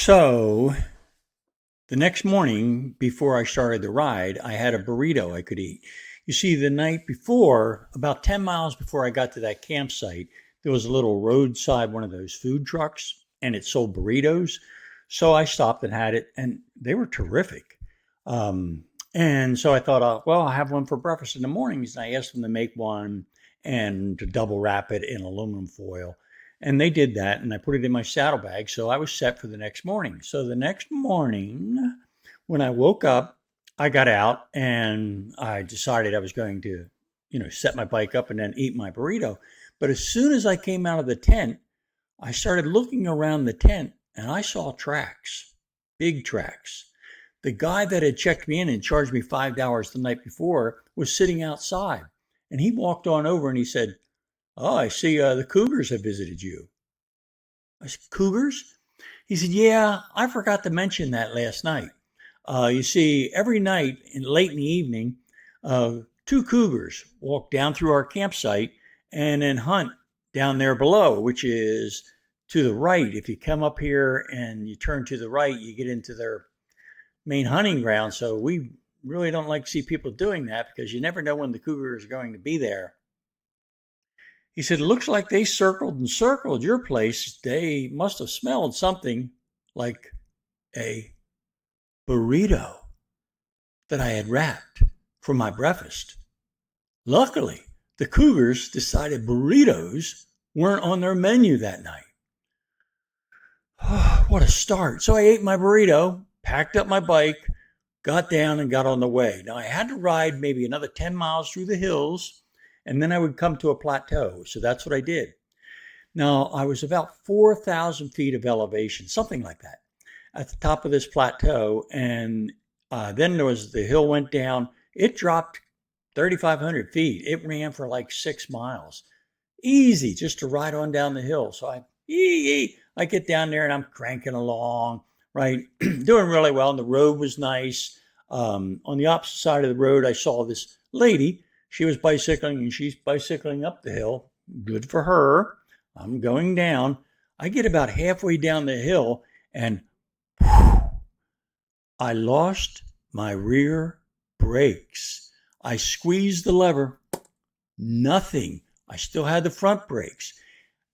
So the next morning, before I started the ride, I had a burrito I could eat. You see, the night before, about 10 miles before I got to that campsite, there was a little roadside one of those food trucks and it sold burritos. So I stopped and had it, and they were terrific. Um, and so I thought, well, I'll have one for breakfast in the mornings. And I asked them to make one and to double wrap it in aluminum foil. And they did that, and I put it in my saddlebag. So I was set for the next morning. So the next morning, when I woke up, I got out and I decided I was going to, set my bike up and then eat my burrito. But as soon as I came out of the tent, I started looking around the tent and I saw tracks, big tracks. The guy that had checked me in and charged me $5 the night before was sitting outside. And he walked on over and he said, "Oh, I see the Cougars have visited you." I said, "Cougars?" He said, "Yeah, I forgot to mention that last night. You see, every night late in the evening, two cougars walk down through our campsite and then hunt down there below, which is to the right. If you come up here and you turn to the right, you get into their main hunting ground. So we really don't like to see people doing that because you never know when the cougars are going to be there." He said, "It looks like they circled and circled your place. They must have smelled something like a burrito that I had wrapped for my breakfast. Luckily, the Cougars decided burritos weren't on their menu that night." What a start. So I ate my burrito, packed up my bike, got down and got on the way. Now I had to ride maybe another 10 miles through the hills and then I would come to a plateau. So that's what I did. Now I was about 4,000 feet of elevation, something like that, at the top of this plateau. And then there was the hill went down. It dropped 3,500 feet. It ran for like 6 miles. Easy just to ride on down the hill. So I get down there and I'm cranking along, right? Doing really well. And the road was nice. On the opposite side of the road, I saw this lady. She was bicycling and she's bicycling up the hill. Good for her. I'm going down. I get about halfway down the hill and I lost my rear brakes. I squeezed the lever. Nothing. I still had the front brakes.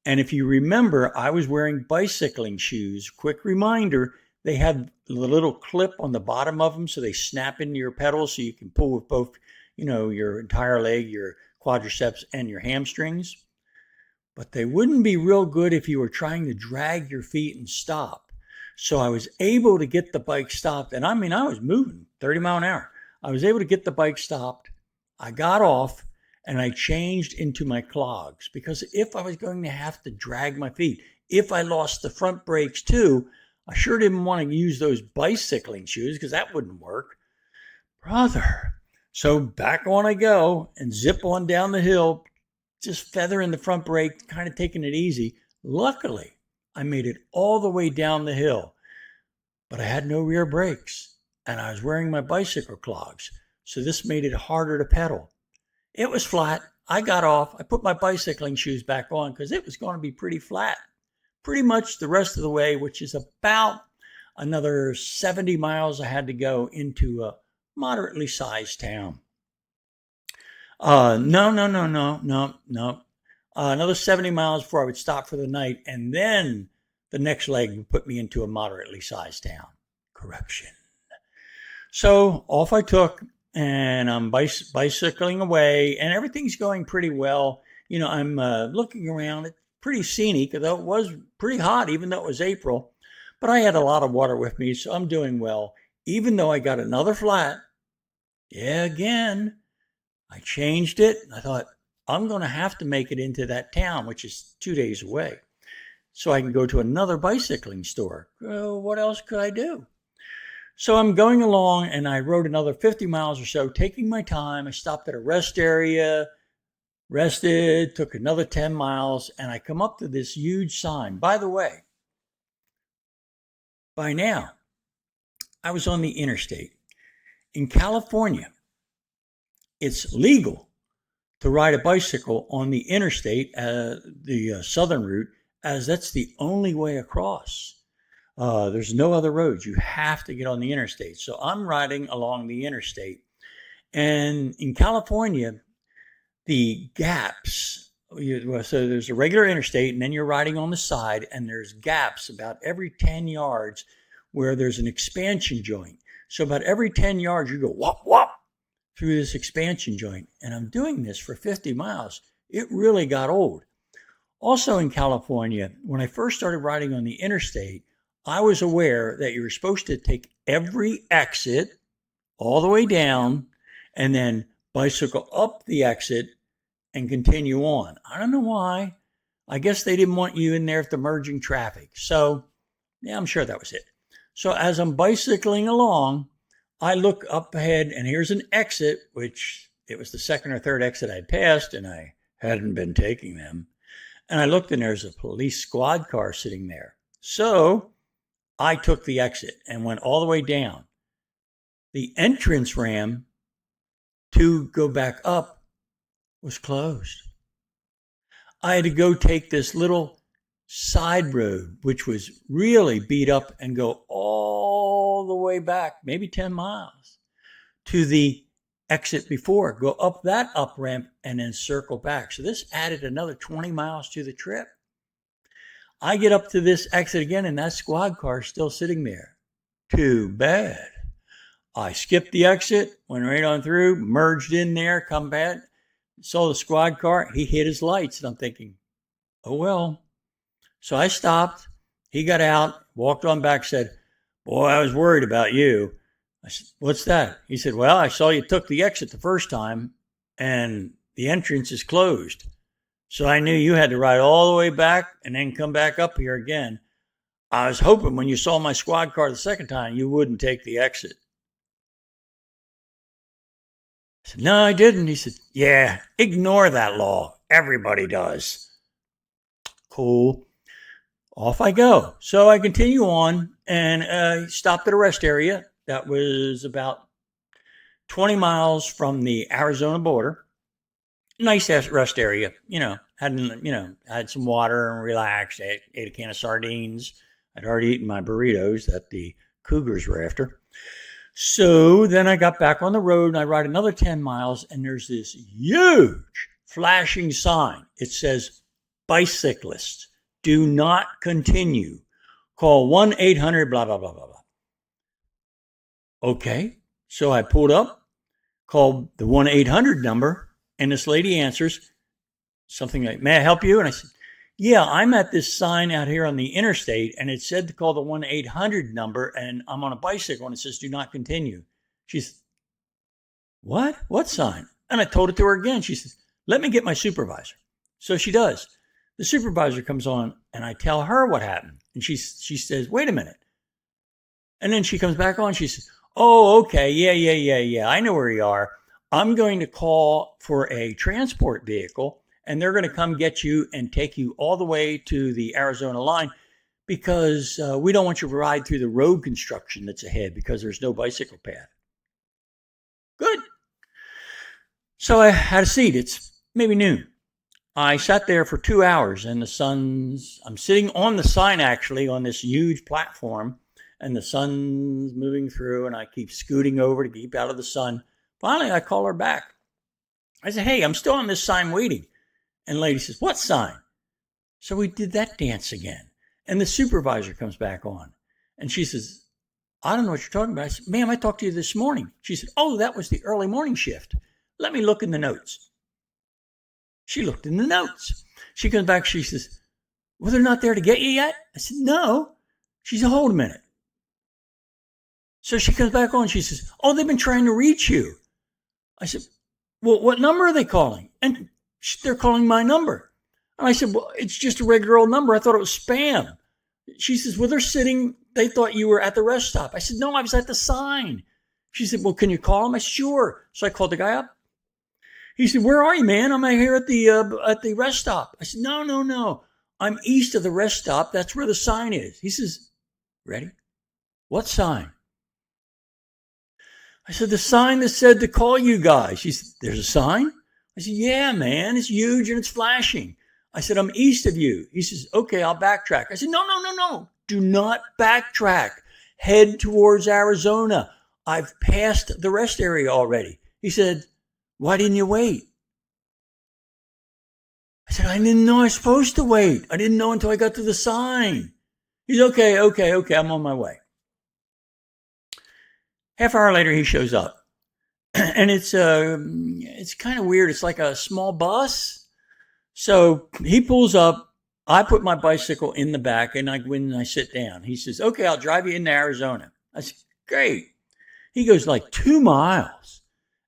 And if you remember, I was wearing bicycling shoes. Quick reminder, they have a little clip on the bottom of them so they snap into your pedals so you can pull with both, your entire leg, your quadriceps, and your hamstrings. But they wouldn't be real good if you were trying to drag your feet and stop. So I was able to get the bike stopped. And I mean, I was moving 30 mile an hour. I was able to get the bike stopped. I got off and I changed into my clogs because if I was going to have to drag my feet, if I lost the front brakes too, I sure didn't want to use those bicycling shoes because that wouldn't work. Brother. So back on I go and zip on down the hill, just feathering the front brake, kind of taking it easy. Luckily, I made it all the way down the hill, but I had no rear brakes and I was wearing my bicycle clogs. So this made it harder to pedal. It was flat. I got off. I put my bicycling shoes back on because it was going to be pretty flat pretty much the rest of the way, which is about another 70 miles I had to go into a moderately sized town. No. Another 70 miles before I would stop for the night. And then the next leg would put me into a moderately sized town. Correction. So off I took and I'm bicycling away and everything's going pretty well. I'm looking around. It's pretty scenic, although it was pretty hot, even though it was April. But I had a lot of water with me, so I'm doing well. Even though I got another flat, yeah, again, I changed it. I thought, I'm going to have to make it into that town, which is 2 days away, so I can go to another bicycling store. What else could I do? So I'm going along and I rode another 50 miles or so, taking my time. I stopped at a rest area, rested, took another 10 miles, and I come up to this huge sign. By the way, by now, I was on the interstate. In California, it's legal to ride a bicycle on the interstate, the southern route, as that's the only way across. There's no other roads. You have to get on the interstate. So I'm riding along the interstate. And in California, the gaps, so there's a regular interstate, and then you're riding on the side, and there's gaps about every 10 yards where there's an expansion joint. So about every 10 yards, you go whop, whop through this expansion joint. And I'm doing this for 50 miles. It really got old. Also in California, when I first started riding on the interstate, I was aware that you were supposed to take every exit all the way down and then bicycle up the exit and continue on. I don't know why. I guess they didn't want you in there at the merging traffic. So, yeah, I'm sure that was it. So as I'm bicycling along, I look up ahead and here's an exit, which it was the second or third exit I'd passed and I hadn't been taking them. And I looked and there's a police squad car sitting there. So I took the exit and went all the way down. The entrance ramp to go back up was closed. I had to go take this little side road, which was really beat up, and go all the way back, maybe 10 miles, to the exit before, go up that up ramp, and then circle back. So this added another 20 miles to the trip. I get up to this exit again, and that squad car is still sitting there. Too bad. I skipped the exit, went right on through, merged in there, come back, saw the squad car. He hit his lights, and I'm thinking, oh, well. So I stopped. He got out, walked on back, said, boy, I was worried about you. I said, what's that? He said, well, I saw you took the exit the first time, and the entrance is closed. So I knew you had to ride all the way back and then come back up here again. I was hoping when you saw my squad car the second time, you wouldn't take the exit. I said, no, I didn't. He said, yeah, ignore that law. Everybody does. Cool. Off I go. So I continue on and stopped at a rest area that was about 20 miles from the Arizona border. Nice rest area, had some water and relaxed, ate a can of sardines. I'd already eaten my burritos that the Cougars were after. So then I got back on the road and I ride another 10 miles and there's this huge flashing sign. It says, bicyclists, do not continue. Call 1-800 blah, blah, blah, blah, blah. Okay. So I pulled up, called the 1-800 number, and this lady answers something like, may I help you? And I said, yeah, I'm at this sign out here on the interstate, and it said to call the 1-800 number, and I'm on a bicycle, and it says, do not continue. She said, what? What sign? And I told it to her again. She says, let me get my supervisor. So she does. The supervisor comes on, and I tell her what happened. And she says, wait a minute. And then she comes back on. She says, oh, okay. Yeah. I know where you are. I'm going to call for a transport vehicle, and they're going to come get you and take you all the way to the Arizona line because we don't want you to ride through the road construction that's ahead because there's no bicycle path. Good. So I had a seat. It's maybe noon. I sat there for 2 hours, and I'm sitting on the sign, actually, on this huge platform, and the sun's moving through, and I keep scooting over to keep out of the sun. Finally, I call her back. I said, hey, I'm still on this sign waiting. And the lady says, what sign? So we did that dance again. And the supervisor comes back on. And she says, I don't know what you're talking about. I said, ma'am, I talked to you this morning. She said, oh, that was the early morning shift. Let me look in the notes. She looked in the notes. She comes back. She says, well, they're not there to get you yet? I said, no. She said, hold a minute. So she comes back on. She says, oh, they've been trying to reach you. I said, well, what number are they calling? And they're calling my number. And I said, well, it's just a regular old number. I thought it was spam. She says, well, they thought you were at the rest stop. I said, no, I was at the sign. She said, well, can you call him? I said, sure. So I called the guy up. He said, where are you, man? I'm here at the rest stop. I said, no. I'm east of the rest stop. That's where the sign is. He says, ready? What sign? I said, the sign that said to call you guys. She said, there's a sign? I said, yeah, man, it's huge and it's flashing. I said, I'm east of you. He says, okay, I'll backtrack. I said, no. do not backtrack. Head towards Arizona. I've passed the rest area already. He said, why didn't you wait? I said, I didn't know I was supposed to wait. I didn't know until I got to the sign. He's okay. I'm on my way. Half hour later, he shows up. And it's kind of weird. It's like a small bus. So he pulls up. I put my bicycle in the back, and I go in and I sit down. He says, okay, I'll drive you into Arizona. I said, great. He goes like 2 miles,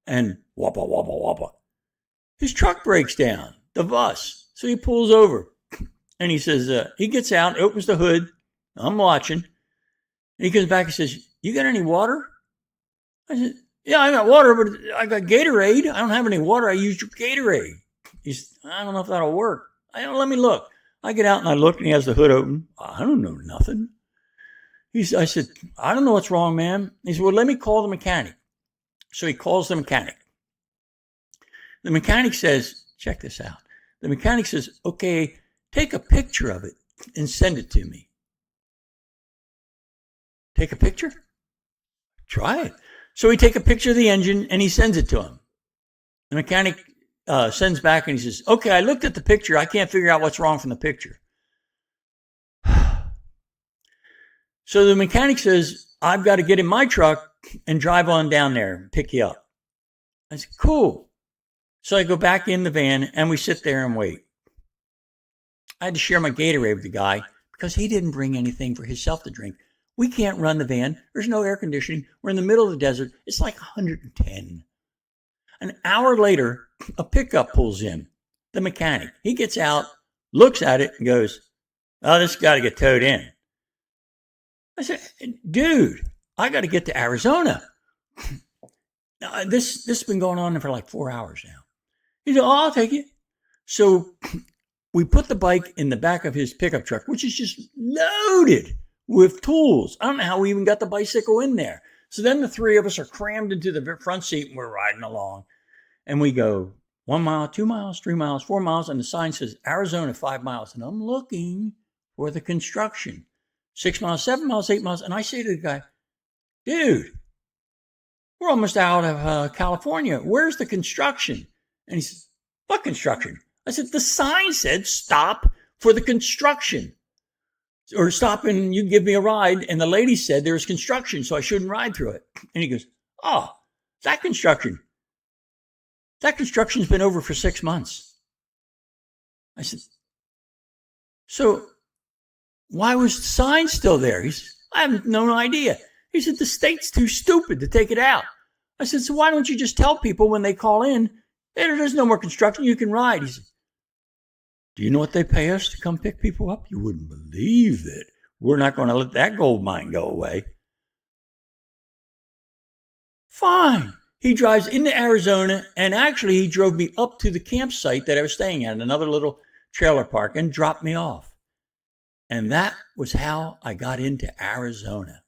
and whoppa, whoppa, whoppa. His truck breaks down, the bus. So he pulls over, and he says, he gets out, opens the hood. I'm watching. And he comes back and says, you got any water? I said, yeah, I got water, but I got Gatorade. I don't have any water. I used your Gatorade. He said, I don't know if that'll work. Let me look. I get out and I look, and he has the hood open. I don't know nothing. I said, I don't know what's wrong, man. He said, well, let me call the mechanic. So he calls the mechanic. The mechanic says, check this out. The mechanic says, okay, take a picture of it and send it to me. Take a picture? Try it. So we take a picture of the engine and he sends it to him. The mechanic sends back and he says, okay, I looked at the picture. I can't figure out what's wrong from the picture. So the mechanic says, I've got to get in my truck and drive on down there and pick you up. I said, cool. So I go back in the van and we sit there and wait. I had to share my Gatorade with the guy because he didn't bring anything for himself to drink. We can't run the van. There's no air conditioning. We're in the middle of the desert. It's like 110. An hour later, a pickup pulls in. The mechanic. He gets out, looks at it, and goes, oh, this has got to get towed in. I said, dude, I got to get to Arizona. Now, this has been going on for like 4 hours now. He said, oh, I'll take you. So we put the bike in the back of his pickup truck, which is just loaded with tools. I don't know how we even got the bicycle in there. So then the three of us are crammed into the front seat and we're riding along. And we go 1 mile, 2 miles, 3 miles, 4 miles. And the sign says Arizona, 5 miles. And I'm looking for the construction. 6 miles, 7 miles, 8 miles. And I say to the guy, dude, we're almost out of California. Where's the construction? And he says, what construction? I said, the sign said stop for the construction. Or stop and you give me a ride. And the lady said there was construction, so I shouldn't ride through it. And he goes, oh, that construction. That construction's been over for 6 months. I said, so why was the sign still there? He said, I have no idea. He said, the state's too stupid to take it out. I said, so why don't you just tell people when they call in, hey, there's no more construction, you can ride. He said, do you know what they pay us to come pick people up? You wouldn't believe it. We're not going to let that gold mine go away. Fine. He drives into Arizona, and actually he drove me up to the campsite that I was staying at, another little trailer park, and dropped me off. And that was how I got into Arizona.